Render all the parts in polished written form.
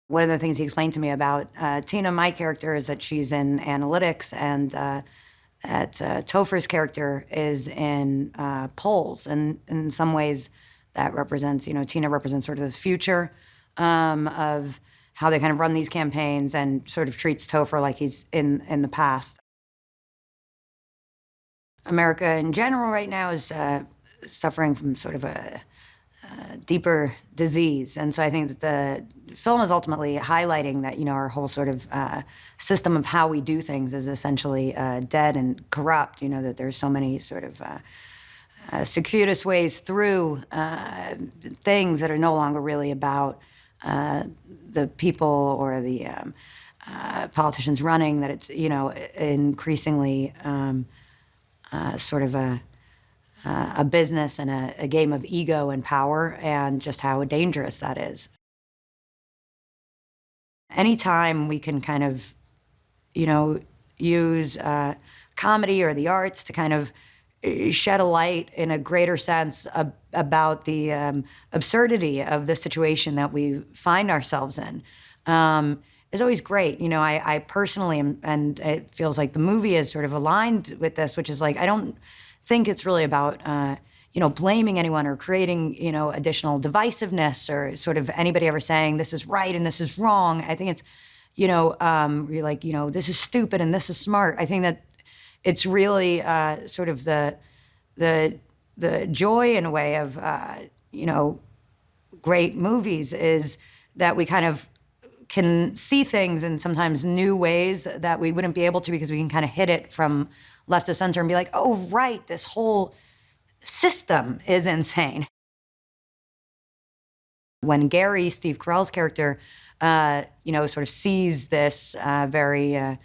One of the things he explained to me about Tina, my character, is that she's in analytics, and that Topher's character is in polls. And in some ways, that represents, Tina represents sort of the future of how they kind of run these campaigns, and sort of treats Topher like he's in the past. America in general right now is suffering from sort of a deeper disease. And so I think that the film is ultimately highlighting that, our whole sort of system of how we do things is essentially dead and corrupt, that there's so many sort of circuitous ways through things that are no longer really about the people or the politicians running, that it's, increasingly sort of a business and a game of ego and power, and just how dangerous that is. Anytime we can kind of, use comedy or the arts to kind of shed a light in a greater sense about the absurdity of the situation that we find ourselves in, is always great. I personally am, and it feels like the movie is sort of aligned with this, which is like, I don't think it's really about, blaming anyone or creating, additional divisiveness, or sort of anybody ever saying this is right and this is wrong. I think it's, you're like, this is stupid and this is smart. I think that it's really sort of the joy, in a way, of, great movies, is that we kind of can see things in sometimes new ways that we wouldn't be able to, because we can kind of hit it from left to center and be like, oh, right, this whole system is insane. When Gary, Steve Carell's character, sort of sees this very,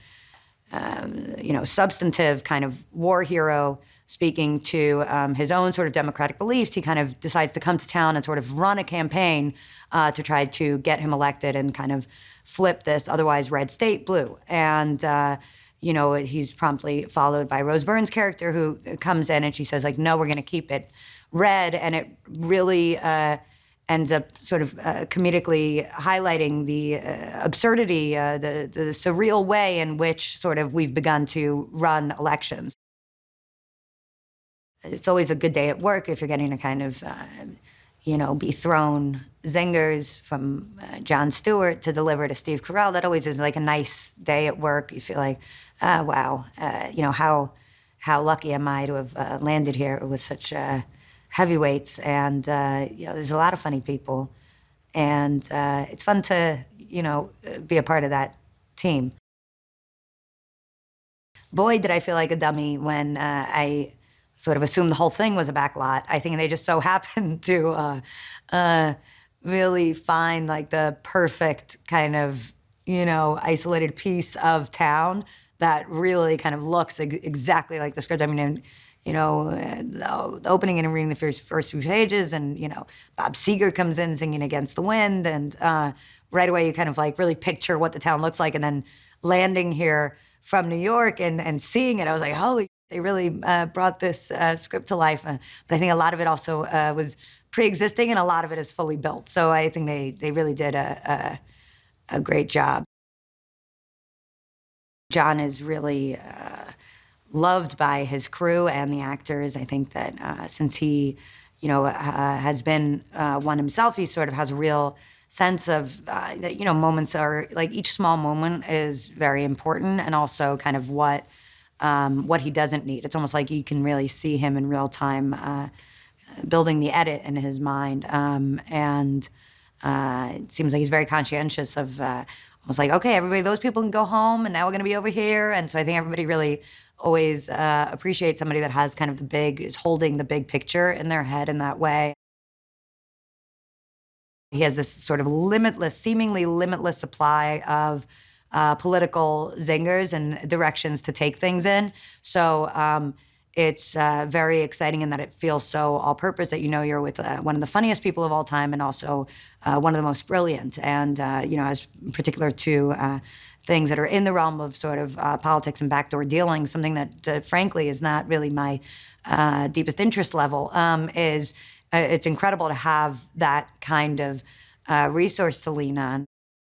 substantive kind of war hero speaking to his own sort of democratic beliefs, he kind of decides to come to town and sort of run a campaign to try to get him elected and kind of flip this otherwise red state blue. And he's promptly followed by Rose Byrne's character, who comes in and she says, like, no, we're going to keep it red. And it really ends up sort of comedically highlighting the absurdity, the surreal way in which sort of we've begun to run elections. It's always a good day at work if you're getting to kind of, be thrown zingers from Jon Stewart to deliver to Steve Carell. That always is like a nice day at work. You feel like, wow, how lucky am I to have landed here with such heavyweights. And, there's a lot of funny people. And it's fun to, be a part of that team. Boy, did I feel like a dummy when I sort of assumed the whole thing was a backlot. I think they just so happened to really find like the perfect kind of, isolated piece of town that really kind of looks exactly like the script. I mean, the opening and reading the first few pages, and, Bob Seger comes in singing Against the Wind, and right away you kind of like really picture what the town looks like, and then landing here from New York and seeing it, I was like, holy, they really brought this script to life. But I think a lot of it also was pre-existing, and a lot of it is fully built. So I think they really did a great job. Jon is really loved by his crew and the actors. I think that since he, has been one himself, he sort of has a real sense of that, moments are, like, each small moment is very important, and also kind of what he doesn't need. It's almost like you can really see him in real time building the edit in his mind. And it seems like he's very conscientious of almost like, okay, everybody, those people can go home, and now we're gonna be over here. And so I think everybody really always appreciates somebody that has kind of is holding the big picture in their head in that way. He has this sort of seemingly limitless supply of political zingers and directions to take things in. So it's very exciting in that it feels so all-purpose, that you're with one of the funniest people of all time, and also one of the most brilliant. And as particular to things that are in the realm of sort of politics and backdoor dealing, something that frankly is not really my deepest interest level, is it's incredible to have that kind of resource to lean on.